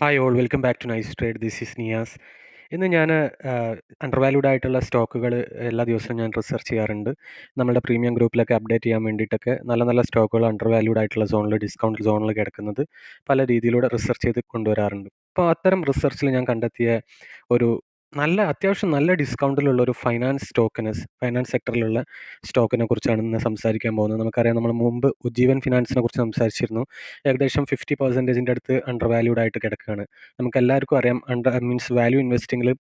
Hi all welcome back to Nice Trade. This is Niyas. ഇന്ന് ഞാൻ അണ്ടർവാല്യൂഡ് ആയിട്ടുള്ള സ്റ്റോക്കുകൾ എല്ലാ ദിവസവും ഞാൻ റിസർച്ച് ചെയ്യാറുണ്ട്. നമ്മുടെ പ്രീമിയം ഗ്രൂപ്പിലൊക്കെ അപ്ഡേറ്റ് ചെയ്യാൻ വേണ്ടിയിട്ടൊക്കെ നല്ല നല്ല സ്റ്റോക്കുകൾ അണ്ടർവാല്യൂഡ് ആയിട്ടുള്ള സോണിൽ, ഡിസ്കൗണ്ട് സോണിൽ കിടക്കുന്നത് പല രീതിയിലൂടെ റിസർച്ച് ചെയ്ത് കൊണ്ടുവരാറുണ്ട്. അപ്പോൾ അത്തരം റിസർച്ചിൽ ഞാൻ കണ്ടെത്തിയ ഒരു അത്യാവശ്യം നല്ല ഡിസ്കൗണ്ടിലുള്ള ഒരു ഫൈനാൻസ് സെക്ടറിലുള്ള സ്റ്റോക്കിനെ കുറിച്ചാണ് ഇന്ന് സംസാരിക്കാൻ പോകുന്നത്. നമുക്കറിയാം, നമ്മൾ മുമ്പ് ഉജ്ജീവൻ ഫിനാൻസിനെ കുറിച്ച് സംസാരിച്ചിരുന്നു. ഏകദേശം 50% അടുത്ത് അണ്ടർ വാല്യൂഡ് ആയിട്ട് കിടക്കുകയാണ്. നമുക്കെല്ലാവർക്കും അറിയാം, വാല്യൂ ഇൻവെസ്റ്റിംഗിൽ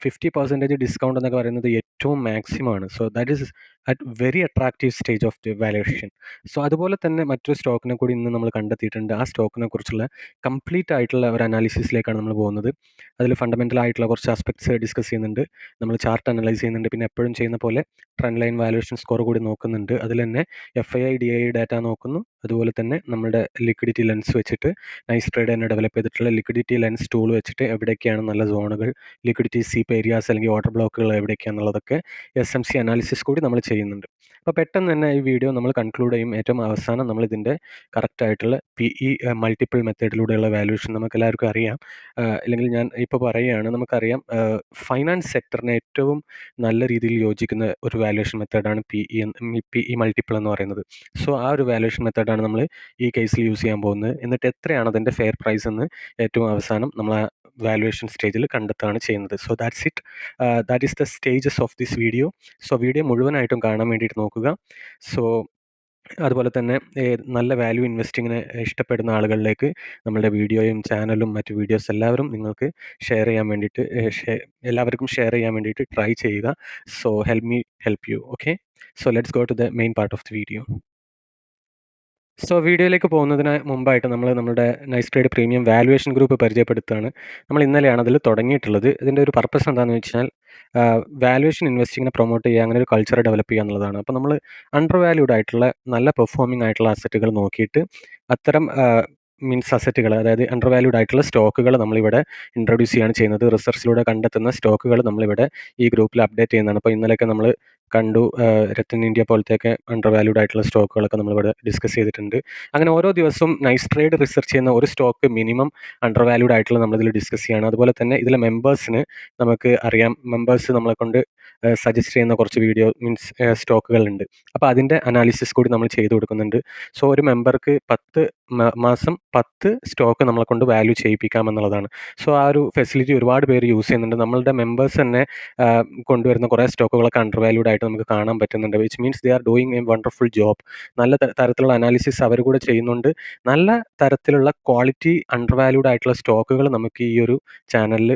50% ഡിസ്കൗണ്ട് എന്നൊക്കെ പറയുന്നത് ഏറ്റവും മാക്സിമം ആണ്. So that is at very attractive stage of the valuation. So അതുപോലെ തന്നെ മറ്റൊരു സ്റ്റോക്കിനെ കൂടി ഇന്ന് നമ്മൾ കണ്ടെത്തിയിട്ടുണ്ട്. ആ സ്റ്റോക്കിനെ കുറിച്ചുള്ള കംപ്ലീറ്റ് ആയിട്ടുള്ള ഒരു അനാലിസിസിലേക്കാണ് നമ്മൾ പോകുന്നത്. അതിൽ ഫണ്ടമെൻ്റൽ ആയിട്ടുള്ള കുറച്ച് ആസ്പെക്ട്സ് ഡിസ്കസ് ചെയ്യുന്നുണ്ട്. നമ്മൾ ചാർട്ട് അനലൈസ് ചെയ്യുന്നുണ്ട്. പിന്നെ എപ്പോഴും ചെയ്യുന്ന പോലെ ട്രെൻഡ് ലൈൻ വാല്യുവേഷൻ സ്കോർ കൂടി നോക്കുന്നുണ്ട്. അതിൽ തന്നെ FII DII ഡാറ്റ നോക്കുന്നു. അതുപോലെ തന്നെ നമ്മുടെ ലിക്വിഡിറ്റി ലെൻസ് വെച്ചിട്ട് നൈസ് ട്രേഡ് തന്നെ ഡെവലപ്പ് ചെയ്തിട്ടുള്ള ലിക്വിഡിറ്റി ലെൻസ് ടൂൾ വെച്ചിട്ട് എവിടേക്കാണ് നല്ല സോണുകൾ, ലിക്വിഡിറ്റി സീപ്പ് ഏരിയാസ് അല്ലെങ്കിൽ ഓർഡർ ബ്ലോക്കുകൾ എവിടേക്കാണെന്നുള്ളതൊക്കെ SMC അനാലിസിസ് കൂടി നമ്മൾ ചെയ്യുന്നുണ്ട്. അപ്പോൾ പെട്ടെന്ന് തന്നെ ഈ വീഡിയോ നമ്മൾ കൺക്ലൂഡ് ചെയ്യും. ഏറ്റവും അവസാനം നമ്മൾ ഇതിൻ്റെ കറക്റ്റ് ആയിട്ടുള്ള PE മൾട്ടിപ്പിൾ മെത്തേഡിലൂടെയുള്ള വാല്യുവേഷൻ നമുക്കെല്ലാവർക്കും അറിയാം. അല്ലെങ്കിൽ ഞാൻ ഇപ്പോൾ പറയുകയാണ്, നമുക്കറിയാം ഫൈനാൻസ് സെക്ടറിന് ഏറ്റവും നല്ല രീതിയിൽ യോജിക്കുന്ന ഒരു വാല്യുവേഷൻ മെത്തേഡാണ് PE മൾട്ടിപ്പിൾ എന്ന് പറയുന്നത്. സോ ആ ഒരു വാല്യുവേഷൻ മെത്തേഡാണ് നമ്മൾ ഈ കേസിൽ യൂസ് ചെയ്യാൻ പോകുന്നത്. എന്നിട്ട് എത്രയാണ് അതിൻ്റെ ഫെയർ പ്രൈസ് എന്ന് ഏറ്റവും അവസാനം നമ്മൾ ആ വാല്യുവേഷൻ സ്റ്റേജിൽ കണ്ടെത്തുകയാണ് ചെയ്യുന്നത്. So that's it. That is the stages of this video. So video മുഴുവനായിട്ടും കാണാൻ വേണ്ടിയിട്ട് നോക്കുക. സോ അതുപോലെ തന്നെ നല്ല വാല്യൂ ഇൻവെസ്റ്റിങ്ങിനെ ഇഷ്ടപ്പെടുന്ന ആളുകളിലേക്ക് നമ്മളുടെ വീഡിയോയും ചാനലും മറ്റ് വീഡിയോസ് എല്ലാവരും നിങ്ങൾക്ക് ഷെയർ ചെയ്യാൻ വേണ്ടിയിട്ട് എല്ലാവർക്കും ഷെയർ ചെയ്യാൻ വേണ്ടിയിട്ട് ട്രൈ ചെയ്യുക. So help you. Okay, so let's go to the main part of the video. So വീഡിയോയിലേക്ക് പോകുന്നതിന് മുമ്പായിട്ട് നമ്മുടെ nice trade premium valuation group പരിചയപ്പെടുത്തുകയാണ്. നമ്മൾ ഇന്നലെയാണ് അതിൽ തുടങ്ങിയിട്ടുള്ളത്. ഇതിൻ്റെ ഒരു പർപ്പസ് എന്താണെന്ന് വെച്ചാൽ വാല്യുവേഷൻ ഇൻവെസ്റ്റിങ്ങിനെ പ്രൊമോട്ട് ചെയ്യുക, അങ്ങനെ ഒരു കൾച്ചർ ഡെവലപ്പ് ചെയ്യുക എന്നുള്ളതാണ്. അപ്പോൾ നമ്മൾ അണ്ടർ വാല്യൂഡ് ആയിട്ടുള്ള നല്ല പെർഫോമിംഗ് ആയിട്ടുള്ള അസറ്റുകൾ നോക്കിയിട്ട് അത്തരം അസറ്റുകൾ, അതായത് അണ്ടർ വാല്യൂഡ് ആയിട്ടുള്ള സ്റ്റോക്കുകൾ നമ്മളിവിടെ ഇൻട്രൊഡ്യൂസ് ചെയ്യുകയാണ് ചെയ്യുന്നത്. റിസർച്ചിലൂടെ കണ്ടെത്തുന്ന സ്റ്റോക്കുകൾ നമ്മളിവിടെ ഈ ഗ്രൂപ്പിൽ അപ്ഡേറ്റ് ചെയ്യുന്നതാണ്. അപ്പോൾ ഇന്നലെയൊക്കെ നമ്മൾ കണ്ടു, രത്തൻ ഇന്ത്യ പോലത്തെയൊക്കെ അണ്ടർ വാല്യൂഡ് ആയിട്ടുള്ള സ്റ്റോക്കുകളൊക്കെ നമ്മളിവിടെ ഡിസ്കസ് ചെയ്തിട്ടുണ്ട്. അങ്ങനെ ഓരോ ദിവസവും നൈസ് ട്രേഡ് റിസർച്ച് ചെയ്യുന്ന ഒരു സ്റ്റോക്ക് മിനിമം അണ്ടർ വാല്യൂഡ് ആയിട്ടുള്ള നമ്മളിതിൽ ഡിസ്കസ് ചെയ്യുകയാണ്. അതുപോലെ തന്നെ ഇതിലെ മെമ്പേഴ്സിന് നമുക്ക് അറിയാം, മെമ്പേഴ്സ് നമ്മളെ കൊണ്ട് സജസ്റ്റ് ചെയ്യുന്ന കുറച്ച് സ്റ്റോക്കുകളുണ്ട്. അപ്പോൾ അതിൻ്റെ അനാലിസിസ് കൂടി നമ്മൾ ചെയ്തു കൊടുക്കുന്നുണ്ട്. സോ ഒരു മെമ്പർക്ക് 10 മാസം 10 സ്റ്റോക്ക് നമ്മളെ കൊണ്ട് വാല്യൂ ചെയ്യിപ്പിക്കാമെന്നുള്ളതാണ്. സോ ആ ഒരു ഫെസിലിറ്റി ഒരുപാട് പേര് യൂസ് ചെയ്യുന്നുണ്ട്. നമ്മളുടെ മെമ്പേഴ്സ് തന്നെ കൊണ്ടുവരുന്ന കുറേ സ്റ്റോക്കുകളൊക്കെ അണ്ടർ വാല്യൂഡ് ആയിട്ട് നമുക്ക് കാണാൻ പറ്റുന്നുണ്ട്. Which means they are doing A wonderful job. നല്ല തരത്തിലുള്ള അനാലിസിസ് അവർ കൂടെ ചെയ്യുന്നുണ്ട്. നല്ല തരത്തിലുള്ള ക്വാളിറ്റി അണ്ടർ വാല്യൂഡ് ആയിട്ടുള്ള സ്റ്റോക്കുകൾ നമുക്ക് ഈ ഒരു ചാനലിൽ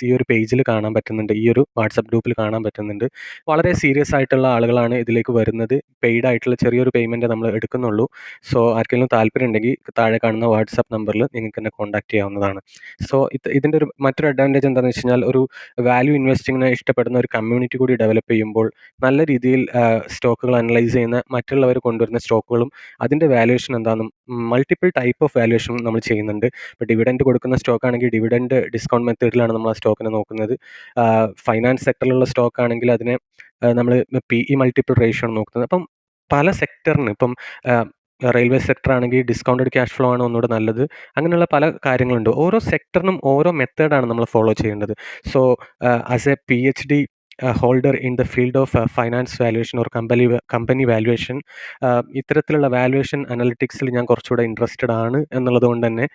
ഈ ഒരു പേജിൽ കാണാൻ പറ്റുന്നുണ്ട്. ഈ ഒരു വാട്സപ്പ് ഗ്രൂപ്പിൽ കാണാൻ പറ്റുന്നുണ്ട്. വളരെ സീരിയസ് ആയിട്ടുള്ള ആളുകളാണ് ഇതിലേക്ക് വരുന്നത്. പെയ്ഡ് ആയിട്ടുള്ള ചെറിയൊരു പേയ്മെൻറ്റ് നമ്മൾ എടുക്കുന്നുള്ളൂ. സോ ആർക്കെങ്കിലും താല്പര്യം ഉണ്ടെങ്കിൽ താഴെ കാണുന്ന വാട്സപ്പ് നമ്പറിൽ നിങ്ങൾക്ക് എന്നെ കോൺടാക്ട് ചെയ്യാവുന്നതാണ്. സോ ഇതിൻ്റെ മറ്റൊരു അഡ്വാൻറ്റേജ് എന്താണെന്ന് വെച്ച് കഴിഞ്ഞാൽ, ഒരു വാല്യൂ ഇൻവെസ്റ്റിങ്ങിനെ ഇഷ്ടപ്പെടുന്ന ഒരു കമ്മ്യൂണിറ്റി കൂടി ഡെവലപ്പ് ചെയ്യുമ്പോൾ നല്ല രീതിയിൽ സ്റ്റോക്കുകൾ അനലൈസ് ചെയ്യുന്ന മറ്റുള്ളവർ കൊണ്ടുവരുന്ന സ്റ്റോക്കുകളും അതിൻ്റെ വാല്യുവേഷൻ എന്താണെന്നും മൾട്ടിപ്പിൾ ടൈപ്പ് ഓഫ് വാല്യുവേഷൻ നമ്മൾ ചെയ്യുന്നുണ്ട്. ഇപ്പോൾ ഡിവിഡൻഡ് കൊടുക്കുന്ന സ്റ്റോക്ക് ആണെങ്കിൽ ഡിവിഡൻഡ് ഡിസ്കൗണ്ട് മെത്തേഡിലാണ് നമ്മൾ ആ സ്റ്റോക്കിനെ നോക്കുന്നത്. ഫൈനാൻസ് സെക്ടറിലുള്ള സ്റ്റോക്ക് ആണെങ്കിൽ അതിനെ നമ്മൾ PE മൾട്ടിപ്പിൾ റേഷ്യോ ആണ് നോക്കുന്നത്. അപ്പം പല സെക്ടറിന്, ഇപ്പം റെയിൽവേ സെക്ടർ ആണെങ്കിൽ ഡിസ്കൗണ്ടഡ് ക്യാഷ് ഫ്ലോ ആണ് ഒന്നുകൂടെ നല്ലത്. അങ്ങനെയുള്ള പല കാര്യങ്ങളുണ്ട്. ഓരോ സെക്ടറിനും ഓരോ മെത്തേഡാണ് നമ്മൾ ഫോളോ ചെയ്യേണ്ടത്. So as A PhD holder in the field of finance valuation or company valuation, ഇത്തരത്തിലുള്ള വാല്യുവേഷൻ അനലിറ്റിക്സിൽ ഞാൻ കുറച്ചുകൂടെ ഇൻട്രസ്റ്റഡ് ആണ് എന്നുള്ളത് കൊണ്ട് തന്നെ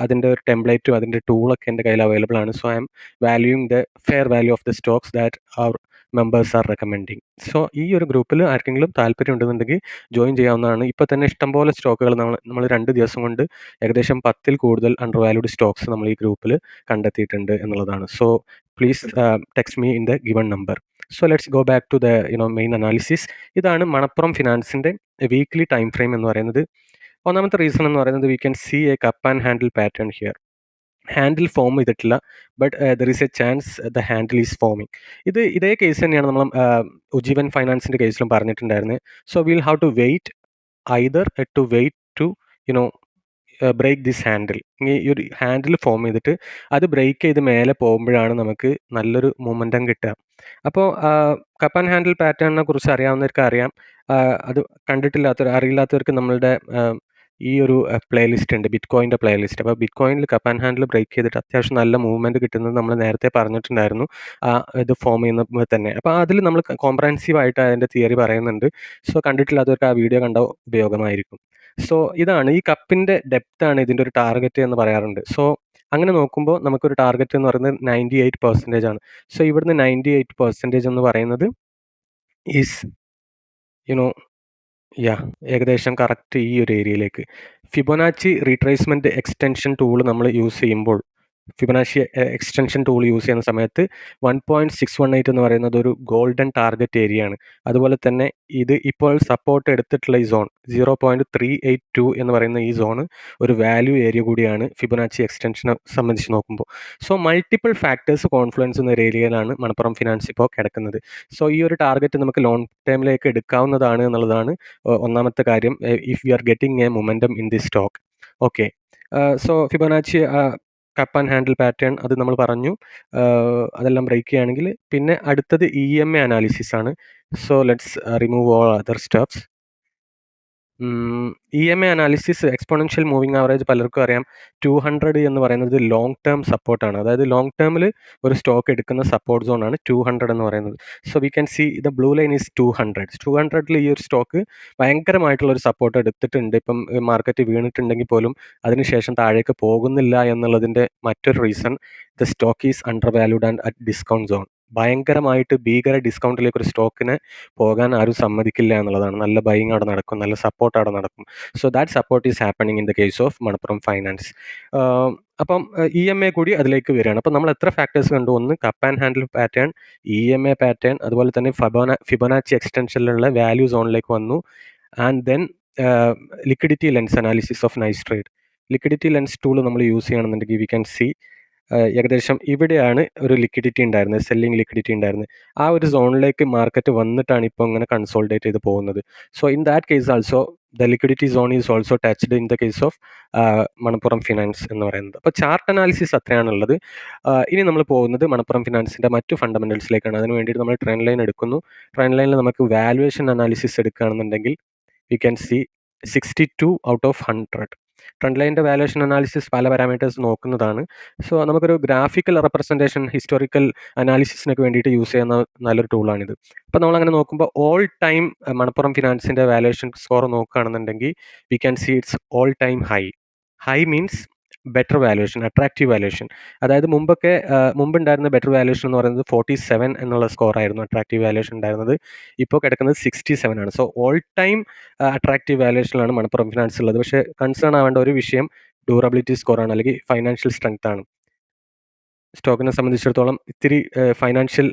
അതിൻ്റെ ഒരു ടെംപ്ലേറ്റും അതിൻ്റെ ടൂളൊക്കെ എൻ്റെ കയ്യിൽ അവൈലബിൾ ആണ്. So I am valuing the fair value of the stocks that our members are recommending. So ഈ ഒരു ഗ്രൂപ്പിൽ ആർക്കെങ്കിലും താല്പര്യം ഉണ്ടെന്നുണ്ടെങ്കിൽ ജോയിൻ ചെയ്യാവുന്നതാണ്. ഇപ്പോൾ തന്നെ ഇഷ്ടംപോലെ സ്റ്റോക്കുകൾ നമ്മൾ 2 ദിവസം കൊണ്ട് ഏകദേശം 10ൽ കൂടുതൽ അണ്ടർ വാല്യൂഡ് സ്റ്റോക്സ് നമ്മൾ ഈ ഗ്രൂപ്പിൽ കണ്ടെത്തിയിട്ടുണ്ട് എന്നുള്ളതാണ്. So please text me in the given number. So let's go back to the main analysis. ഇതാണ് മണപ്പുറം ഫിനാൻസിൻ്റെ വീക്ക്ലി ടൈം ഫ്രെയിം എന്ന് പറയുന്നത്. ഒന്നാമത്തെ റീസൺ എന്ന് പറയുന്നത്, we can see a cup and handle pattern here. Handle form ചെയ്തിട്ടില്ല, but there is a chance the handle is forming. ഇതേ case തന്നെയാണ് നമ്മൾ ഉജ്ജീവൻ ഫൈനാൻസിൻ്റെ കേസിലും പറഞ്ഞിട്ടുണ്ടായിരുന്നത്. So will have to wait either to wait to you know break this handle. ഈ ഒരു handle form ചെയ്തിട്ട് അത് ബ്രേക്ക് ചെയ്ത് മേലെ പോകുമ്പോഴാണ് നമുക്ക് നല്ലൊരു മൊമെൻറ്റം കിട്ടുക. അപ്പോൾ കപ്പ് ആൻഡ് ഹാൻഡിൽ പാറ്റേണിനെ കുറിച്ച് അറിയാവുന്നവർക്ക് അറിയാം. അത് അറിയില്ലാത്തവർക്ക് നമ്മളുടെ ഈ ഒരു പ്ലേലിസ്റ്റ് ഉണ്ട്, ബിറ്റ്കോയിൻ്റെ പ്ലേലിസ്റ്റ്. അപ്പോൾ ബിറ്റ്കോയിനിൽ കപ്പ് ആൻഡ് ഹാൻഡിൽ ബ്രേക്ക് ചെയ്തിട്ട് അത്യാവശ്യം നല്ല മൂവ്മെൻറ്റ് കിട്ടുന്നത് നമ്മൾ നേരത്തെ പറഞ്ഞിട്ടുണ്ടായിരുന്നു, ഇത് ഫോം ചെയ്യുമ്പോൾ തന്നെ. അപ്പോൾ അതിൽ നമ്മൾ കോംപ്രഹെൻസീവ് ആയിട്ട് അതിൻ്റെ തിയറി പറയുന്നുണ്ട്. സോ കണ്ടിട്ടില്ലാത്തവർക്ക് ആ വീഡിയോ കണ്ടാൽ ഉപയോഗമായിരിക്കും. സോ ഇതാണ് ഈ കപ്പിൻ്റെ ഡെപ്താണ് ഇതിൻ്റെ ഒരു ടാർഗറ്റ് എന്ന് പറയാറുണ്ട്. സോ അങ്ങനെ നോക്കുമ്പോൾ നമുക്കൊരു ടാർഗറ്റ് എന്ന് പറയുന്നത് 98% ആണ്. സോ ഇവിടുന്ന് 98% എന്ന് പറയുന്നത് ഈസ് യുനോ ഏകദേശം കറക്റ്റ് ഈ ഒരു ഏരിയയിലേക്ക്. ഫിബൊനാച്ചി റീട്രേസ്മെൻറ്റ് എക്സ്റ്റൻഷൻ ടൂൾ നമ്മൾ യൂസ് ചെയ്യുമ്പോൾ, ഫിബൊനാച്ചി എക്സ്റ്റൻഷൻ ടൂൾ യൂസ് ചെയ്യുന്ന സമയത്ത് 1.618 എന്ന് പറയുന്നത് ഒരു ഗോൾഡൻ ടാർഗറ്റ് ഏരിയയാണ്. അതുപോലെ തന്നെ ഇത് ഇപ്പോൾ സപ്പോർട്ട് എടുത്തിട്ടുള്ള ഈ സോൺ 0.382 എന്ന് പറയുന്ന ഈ സോണ് ഒരു വാല്യൂ ഏരിയ കൂടിയാണ് ഫിബൊനാച്ചി എക്സ്റ്റൻഷനെ സംബന്ധിച്ച് നോക്കുമ്പോൾ. സോ മൾട്ടിപ്പിൾ ഫാക്ടേഴ്സ് കോൺഫ്ലുവൻസ് എന്ന ഒരു ഏരിയയിലാണ് മണപ്പുറം ഫിനാൻസ് ഇപ്പോൾ കിടക്കുന്നത്. സോ ഈ ഒരു ടാർഗറ്റ് നമുക്ക് ലോങ് ടേമിലേക്ക് എടുക്കാവുന്നതാണ് എന്നുള്ളതാണ് ഒന്നാമത്തെ കാര്യം, if you are getting A momentum in the stock. Okay, so Fibonacci cup and handle pattern അത് നമ്മൾ പറഞ്ഞു. അതെല്ലാം ബ്രേക്ക് ചെയ്യുകയാണെങ്കിൽ പിന്നെ അടുത്തത് EMA അനാലിസിസ് ആണ്. So let's remove all other stuffs. EMA analysis, exponential moving average പലർക്കും അറിയാം. 200 എന്ന് പറയുന്നത് ലോങ് ടേം സപ്പോർട്ടാണ്. അതായത് ലോങ് ടേമിൽ ഒരു സ്റ്റോക്ക് എടുക്കുന്ന സപ്പോർട്ട് സോണാണ് 200 എന്ന് പറയുന്നത്. So we can C the blue line is 200. 200ൽ ഈ ഒരു സ്റ്റോക്ക് ഭയങ്കരമായിട്ടുള്ളൊരു സപ്പോർട്ട് എടുത്തിട്ടുണ്ട്. ഇപ്പം മാർക്കറ്റ് വീണിട്ടുണ്ടെങ്കിൽ പോലും അതിനുശേഷം താഴേക്ക് പോകുന്നില്ല എന്നുള്ളതിൻ്റെ മറ്റൊരു reason, the stock is under valued and at discount zone. ഭയങ്കരമായിട്ട് ഭീകര ഡിസ്കൗണ്ടിലേക്ക് ഒരു സ്റ്റോക്കിനെ പോകാൻ ആരും സമ്മതിക്കില്ല എന്നുള്ളതാണ്. നല്ല ബൈയിങ് അവിടെ നടക്കും, നല്ല സപ്പോർട്ട് അവിടെ നടക്കും. So that support is happening in the case of Manappuram finance. അപ്പം EMA കൂടി അതിലേക്ക് വരികയാണ്. അപ്പോൾ നമ്മൾ എത്ര ഫാക്ടേഴ്സ് കണ്ടു? ഒന്ന് cup and handle pattern, EMA pattern, അതുപോലെ തന്നെ ഫിബൊനാച്ചി എക്സ്റ്റൻഷനിലുള്ള വാല്യൂ സോണിലേക്ക് വന്നു. And then liquidity lens analysis of nice trade. Liquidity lens tool നമ്മൾ യൂസ് ചെയ്യണമെന്നുണ്ടെങ്കിൽ വി ക്യാൻ സി ഏകദേശം ഇവിടെയാണ് ഒരു ലിക്വിഡിറ്റി ഉണ്ടായിരുന്നത്, സെല്ലിംഗ് ലിക്വിഡിറ്റി ഉണ്ടായിരുന്നത്. ആ ഒരു സോണിലേക്ക് മാർക്കറ്റ് വന്നിട്ടാണ് ഇപ്പോൾ ഇങ്ങനെ കൺസോൾഡേറ്റ് ചെയ്ത് പോകുന്നത്. So in that case also the liquidity zone is also touched in the case of Manappuram finance എന്ന് പറയുന്നത്. അപ്പോൾ ചാർട്ട് അനാലിസിസ് അത്രയാണുള്ളത്. ഇനി നമ്മൾ പോകുന്നത് മണപ്പുറം ഫിനാൻസിൻ്റെ മറ്റു ഫണ്ടമെൻറ്റൽസിലേക്കാണ്. അതിന് വേണ്ടിയിട്ട് നമ്മൾ ട്രെൻഡ് ലൈൻ എടുക്കുന്നു. ട്രെൻഡ് ലൈനിൽ നമുക്ക് വാല്യുവേഷൻ അനാലിസിസ് എടുക്കുകയാണെന്നുണ്ടെങ്കിൽ we can see 62 out of 100. Trend ലൈനിൻ്റെ വാല്യുവേഷൻ അനാലിസിസ് പല പാരാമീറ്റേഴ്സ് നോക്കുന്നതാണ്. സോ നമുക്കൊരു ഗ്രാഫിക്കൽ റെപ്രസെൻറ്റേഷൻ, ഹിസ്റ്റോറിക്കൽ അനാലിസിസിനൊക്കെ വേണ്ടിയിട്ട് യൂസ് ചെയ്യുന്ന നല്ലൊരു ടൂളാണിത്. അപ്പോൾ നമ്മളങ്ങനെ നോക്കുമ്പോൾ ഓൾ ടൈം മണപ്പുറം ഫിനാൻസിൻ്റെ വാല്യുവേഷൻ സ്കോർ നോക്കുകയാണെന്നുണ്ടെങ്കിൽ we can see it's all time high. High means better valuation, attractive valuation. അതായത് മുമ്പുണ്ടായിരുന്ന ബെറ്റർ വാല്യുവേഷൻ എന്ന് പറയുന്നത് 47 എന്നുള്ള സ്കോറായിരുന്നു അട്രാക്റ്റീവ് വാല്യുവേഷൻ ഉണ്ടായിരുന്നത്. ഇപ്പോൾ കിടക്കുന്നത് 67 ആണ്. സോ ഓൾ ടൈം അട്രാക്റ്റീവ് വാല്യുവേഷനിലാണ് മണപ്പുറം ഫിനാൻസ് ഉള്ളത്. പക്ഷേ കൺസേൺ ആവേണ്ട ഒരു വിഷയം ഡ്യൂറബിലിറ്റി സ്കോറാണ്, അല്ലെങ്കിൽ ഫൈനാൻഷ്യൽ സ്ട്രെങ്ത് ആണ്. സ്റ്റോക്കിനെ സംബന്ധിച്ചിടത്തോളം ഇത്തിരി ഫൈനാൻഷ്യൽ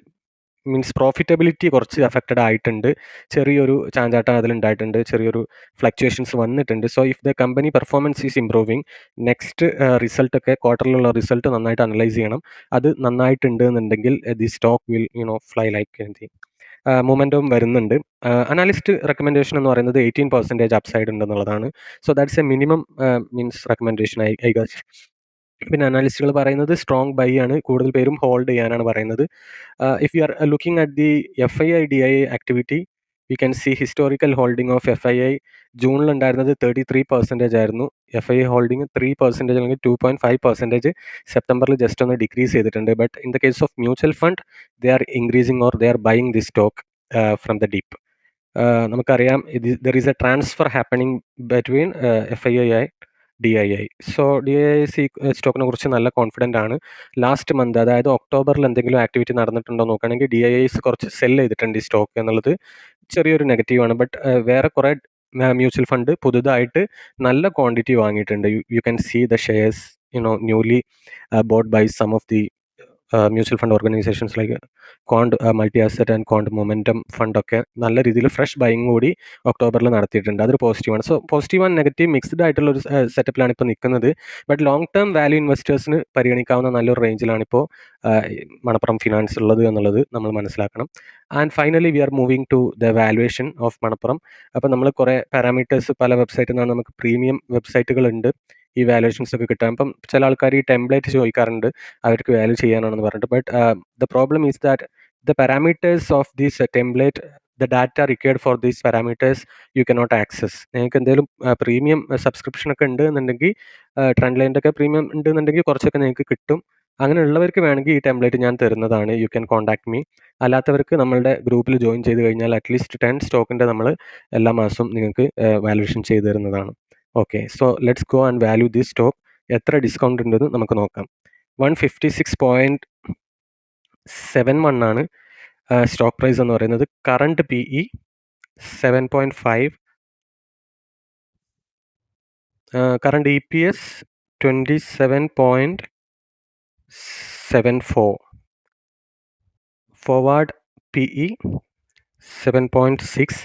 മീൻസ് പ്രോഫിറ്റബിലിറ്റി കുറച്ച് അഫക്റ്റഡ് ആയിട്ടുണ്ട്. ചെറിയൊരു ചാഞ്ചാട്ടം അതിലുണ്ടായിട്ടുണ്ട്, ചെറിയൊരു ഫ്ലക്ച്വേഷൻസ് വന്നിട്ടുണ്ട്. So if the company performance is improving, next റിസൾട്ടൊക്കെ ക്വാർട്ടറിലുള്ള റിസൾട്ട് നന്നായിട്ട് അനലൈസ് ചെയ്യണം. അത് നന്നായിട്ടുണ്ട് എന്നുണ്ടെങ്കിൽ the stock will fly like momentum വരുന്നുണ്ട്. അനാലിസ്റ്റ് റെക്കമെൻഡേഷൻ എന്ന് പറയുന്നത് 18% അപ്സൈഡ് ഉണ്ടെന്നുള്ളതാണ്. So that's a minimum means recommendation I guess. പിന്നെ അനാലിസ്റ്റുകൾ പറയുന്നത് സ്ട്രോങ് ബൈ ആണ്, കൂടുതൽ പേരും ഹോൾഡ് ചെയ്യാനാണ് പറയുന്നത്. If you are looking at the FII DII activity, V can C historical holding of FII ജൂണിലുണ്ടായിരുന്നത് 33% ആയിരുന്നു. FII ഹോൾഡിംഗ് 3% അല്ലെങ്കിൽ 2.5% സെപ്റ്റംബറിൽ ജസ്റ്റ് ഒന്ന് ഡിക്രീസ് ചെയ്തിട്ടുണ്ട്. But in the case of mutual fund, they are increasing or they are buying the stock from the dip. നമുക്കറിയാം there is a transfer happening between FII DII. So DII സ്റ്റോക്കിനെ കുറിച്ച് നല്ല confident ആണ്. Last month, അതായത് ഒക്ടോബറിൽ എന്തെങ്കിലും activity നടന്നിട്ടുണ്ടോ നോക്കുകയാണെങ്കിൽ DIIs കുറച്ച് സെൽ ചെയ്തിട്ടുണ്ട് ഈ സ്റ്റോക്ക് എന്നുള്ളത് ചെറിയൊരു നെഗറ്റീവാണ്. ബട്ട് വേറെ കുറേ മ്യൂച്വൽ ഫണ്ട് പുതുതായിട്ട് നല്ല ക്വാണ്ടിറ്റി വാങ്ങിയിട്ടുണ്ട്. You can see the shares newly bought by some of the mutual fund organisations like Quant multi asset and Quant momentum ഫണ്ടൊക്കെ നല്ല രീതിയിൽ ഫ്രഷ് ബൈങ് കൂടി ഒക്ടോബറിൽ നടത്തിയിട്ടുണ്ട്. അതൊരു പോസിറ്റീവാണ്. So positive and negative mixed ആയിട്ടുള്ള ഒരു സെറ്റപ്പിലാണ് ഇപ്പോൾ നിൽക്കുന്നത്. ബട്ട് ലോങ് ടേം വാല്യൂ ഇൻവെസ്റ്റേഴ്സിന് പരിഗണിക്കാവുന്ന നല്ലൊരു റേഞ്ചിലാണിപ്പോൾ മണപ്പുറം ഫിനാൻസ് ഉള്ളത് എന്നുള്ളത് നമ്മൾ മനസ്സിലാക്കണം. And finally we are moving to the valuation of Manappuram. അപ്പോൾ നമ്മൾ കുറേ പാരാമീറ്റേഴ്സ് പല വെബ്സൈറ്റിൽ നിന്നാണ്, നമുക്ക് പ്രീമിയം വെബ്സൈറ്റുകളുണ്ട് ഈ വാല്യുവേഷൻസ് ഒക്കെ കിട്ടാൻ. ഇപ്പം ചില ആൾക്കാർ ഈ ടെംപ്ലേറ്റ് ചോദിക്കാറുണ്ട് അവർക്ക് വാല്യൂ ചെയ്യാനാണെന്ന് പറഞ്ഞിട്ട്. But the problem is that the parameters of this template the data required for these parameters you cannot access. നിങ്ങൾക്ക് എന്തെങ്കിലും പ്രീമിയം സബ്സ്ക്രിപ്ഷൻ ഒക്കെ ഉണ്ട് എന്നുണ്ടെങ്കിൽ, ട്രെൻഡ് ലൈനിൻ്റെ ഒക്കെ പ്രീമിയം ഉണ്ടെന്നുണ്ടെങ്കിൽ കുറച്ചൊക്കെ നിങ്ങൾക്ക് കിട്ടും. അങ്ങനെയുള്ളവർക്ക് വേണമെങ്കിൽ ഈ ടെംപ്ലേറ്റ് ഞാൻ തരുന്നതാണ്. You can contact me. അല്ലാത്തവർക്ക് നമ്മളുടെ ഗ്രൂപ്പിൽ ജോയിൻ ചെയ്ത് കഴിഞ്ഞാൽ അറ്റ്ലീസ്റ്റ് 10 സ്റ്റോക്കിൻ്റെ നമ്മൾ എല്ലാ മാസവും നിങ്ങൾക്ക് വാല്യുവേഷൻ ചെയ്ത് തരുന്നതാണ്. Okay, so let's go and value this stock. എത്ര ഡിസ്കൗണ്ട് ഉണ്ടെന്ന് നമുക്ക് നോക്കാം. 156.71 ആണ് സ്റ്റോക്ക് പ്രൈസ് എന്ന് പറയുന്നത്. Current PE 7.5, current EPS 27.74, forward PE 7.6,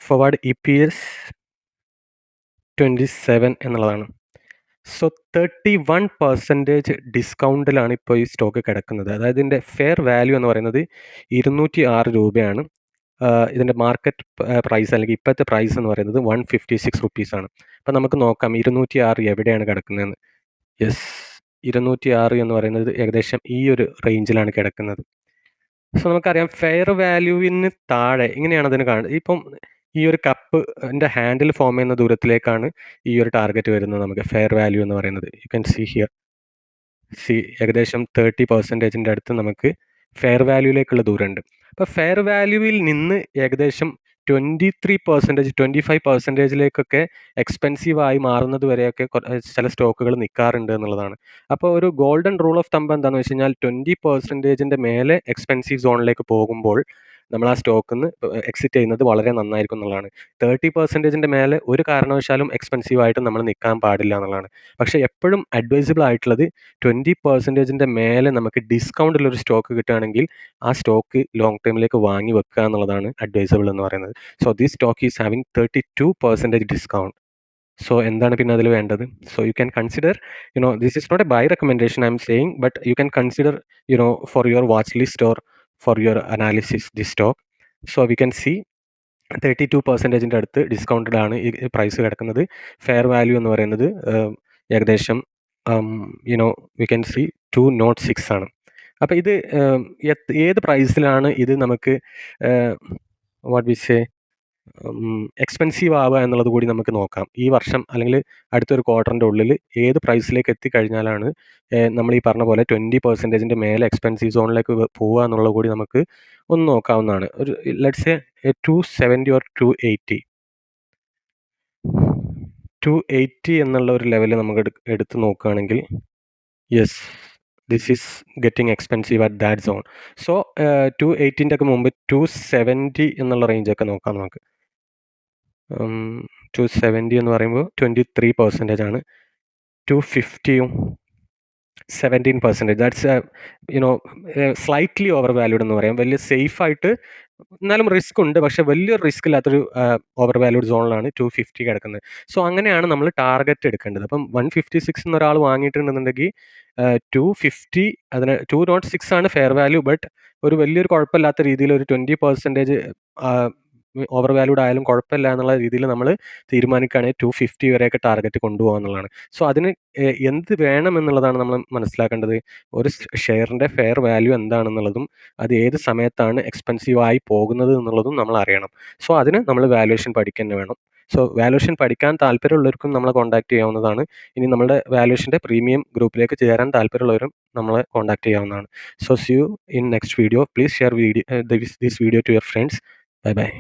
forward EPS 27 എന്നുള്ളതാണ്. സോ 31% ഡിസ്കൗണ്ടിലാണ് ഇപ്പോൾ ഈ സ്റ്റോക്ക് കിടക്കുന്നത്. അതായത് ഇതിൻ്റെ ഫെയർ വാല്യൂ എന്ന് പറയുന്നത് 206 രൂപയാണ്. ഇതിൻ്റെ മാർക്കറ്റ് പ്രൈസ് അല്ലെങ്കിൽ ഇപ്പോഴത്തെ പ്രൈസ് എന്ന് പറയുന്നത് 156 റുപ്പീസാണ്. അപ്പം നമുക്ക് നോക്കാം 206 എവിടെയാണ് കിടക്കുന്നതെന്ന്. യെസ്, 206 എന്ന് പറയുന്നത് ഏകദേശം ഈ ഒരു റേഞ്ചിലാണ് കിടക്കുന്നത്. സോ നമുക്കറിയാം ഫെയർ വാല്യൂവിന് താഴെ ഇങ്ങനെയാണ് അതിന് കാണുന്നത്. ഇപ്പം ഈ ഒരു കപ്പിൻ്റെ ഹാൻഡിൽ ഫോം ചെയ്യുന്ന ദൂരത്തിലേക്കാണ് ഈ ഒരു ടാർഗറ്റ് വരുന്നത്. നമുക്ക് ഫെയർ വാല്യൂ എന്ന് പറയുന്നത് യു ക്യാൻ സീ ഹിയർ. ഏകദേശം 30% അടുത്ത് നമുക്ക് ഫെയർ വാല്യൂയിലേക്കുള്ള ദൂരമുണ്ട്. അപ്പോൾ ഫെയർ വാല്യൂവിൽ നിന്ന് ഏകദേശം 23%, 25%ലേക്കൊക്കെ എക്സ്പെൻസീവായി മാറുന്നത് വരെയൊക്കെ ചില സ്റ്റോക്കുകൾ നിൽക്കാറുണ്ട് എന്നുള്ളതാണ്. അപ്പോൾ ഒരു ഗോൾഡൻ റൂൾ ഓഫ് തമ്പ് എന്താണെന്ന് വെച്ച് കഴിഞ്ഞാൽ 20%ൻ്റെ മേലെ എക്സ്പെൻസീവ് സോണിലേക്ക് പോകുമ്പോൾ നമ്മൾ ആ സ്റ്റോക്കിൽ നിന്ന് എക്സിറ്റ് ചെയ്യുന്നത് വളരെ നന്നായിരിക്കും എന്നുള്ളതാണ്. 30%ൻ്റെ മേലെ ഒരു കാരണവശാലും എക്സ്പെൻസീവായിട്ട് നമ്മൾ നിൽക്കാൻ പാടില്ല എന്നുള്ളതാണ്. പക്ഷേ എപ്പോഴും അഡ്വൈസബിൾ ആയിട്ടുള്ളത് 20%ൻ്റെ മേലെ നമുക്ക് ഡിസ്കൗണ്ടിലൊരു സ്റ്റോക്ക് കിട്ടുകയാണെങ്കിൽ ആ സ്റ്റോക്ക് ലോങ് ടൈമിലേക്ക് വാങ്ങി വെക്കുക എന്നുള്ളതാണ് അഡ്വൈസബിൾ എന്ന് പറയുന്നത്. So this stock is having 32% discount. So എന്താണ് പിന്നെ അതിൽ വേണ്ടത്? So you can consider, this is not a buy recommendation I am saying, but you can consider for your watch list or for your analysis this stock. So we can see 32%ൻ്റെ അടുത്ത് ഡിസ്കൗണ്ടഡാണ് ഈ price കിടക്കുന്നത്. Fair value എന്ന് പറയുന്നത് ഏകദേശം V can C 206 ആണ്. അപ്പോൾ ഇത് ഏത് പ്രൈസിലാണ് ഇത് നമുക്ക് വാട്ട് വി സേ എക്സ്പെൻസീവ് ആവുക എന്നുള്ളത് കൂടി നമുക്ക് നോക്കാം. ഈ വർഷം അല്ലെങ്കിൽ അടുത്തൊരു ക്വാർട്ടറിൻ്റെ ഉള്ളിൽ ഏത് പ്രൈസിലേക്ക് എത്തിക്കഴിഞ്ഞാലാണ് നമ്മൾ ഈ പറഞ്ഞ പോലെ 20%ൻ്റെ മേലെ എക്സ്പെൻസീവ് സോണിലേക്ക് പോവുക എന്നുള്ളത് കൂടി നമുക്ക് ഒന്ന് നോക്കാവുന്നതാണ്. ഒരു ലെറ്റ്സ് സേ 270 ഓർ 280 എന്നുള്ള ഒരു ലെവൽ നമുക്ക് എടുത്ത് നോക്കുകയാണെങ്കിൽ yes, this is getting expensive at that zone. So 280ൻ്റെ ഒക്കെ മുമ്പ് 270 എന്നുള്ള റേഞ്ചൊക്കെ നോക്കാം നമുക്ക്. 270 എന്ന് പറയുമ്പോൾ 23% ആണ്. 250യും 17%. ദാറ്റ്സ് സ്ലൈറ്റ്ലി ഓവർ വാല്യൂഡ് എന്ന് പറയാം. വലിയ സേഫായിട്ട് എന്നാലും റിസ്ക് ഉണ്ട്, പക്ഷേ വലിയൊരു റിസ്ക് ഇല്ലാത്തൊരു ഓവർ വാല്യൂഡ് സോണിലാണ് 250 കിടക്കുന്നത്. സോ അങ്ങനെയാണ് നമ്മൾ ടാർഗറ്റ് എടുക്കേണ്ടത്. അപ്പം 156 എന്നൊരാൾ വാങ്ങിയിട്ടുണ്ടെന്നുണ്ടെങ്കിൽ 250 അതിന് 206 ആണ് ഫെയർ വാല്യൂ. ബട്ട് ഒരു വലിയൊരു കുഴപ്പമില്ലാത്ത രീതിയിൽ ഒരു 20% ഓവർ വാല്യൂഡ് ആയാലും കുഴപ്പമില്ല എന്നുള്ള രീതിയിൽ നമ്മൾ തീരുമാനിക്കുകയാണെങ്കിൽ 250 വരെയൊക്കെ ടാർഗറ്റ് കൊണ്ടുപോകുക എന്നുള്ളതാണ്. സോ അതിന് എന്ത് വേണം എന്നുള്ളതാണ് നമ്മൾ മനസ്സിലാക്കേണ്ടത്. ഒരു ഷെയറിൻ്റെ ഫെയർ വാല്യൂ എന്താണെന്നുള്ളതും അത് ഏത് സമയത്താണ് എക്സ്പെൻസീവായി പോകുന്നത് എന്നുള്ളതും നമ്മൾ അറിയണം. സോ അതിന് നമ്മൾ വാല്യുവേഷൻ പഠിക്കുക തന്നെ വേണം. സോ വാല്യുവേഷൻ പഠിക്കാൻ താല്പര്യമുള്ളവർക്കും നമ്മളെ കോൺടാക്ട് ചെയ്യാവുന്നതാണ്. ഇനി നമ്മുടെ വാല്യുവേഷൻ്റെ പ്രീമിയം ഗ്രൂപ്പിലേക്ക് ചേരാൻ താല്പര്യമുള്ളവരും നമ്മളെ കോൺടാക്ട് ചെയ്യാവുന്നതാണ്. So see you in next video. Please share this video to your friends. Bye bye.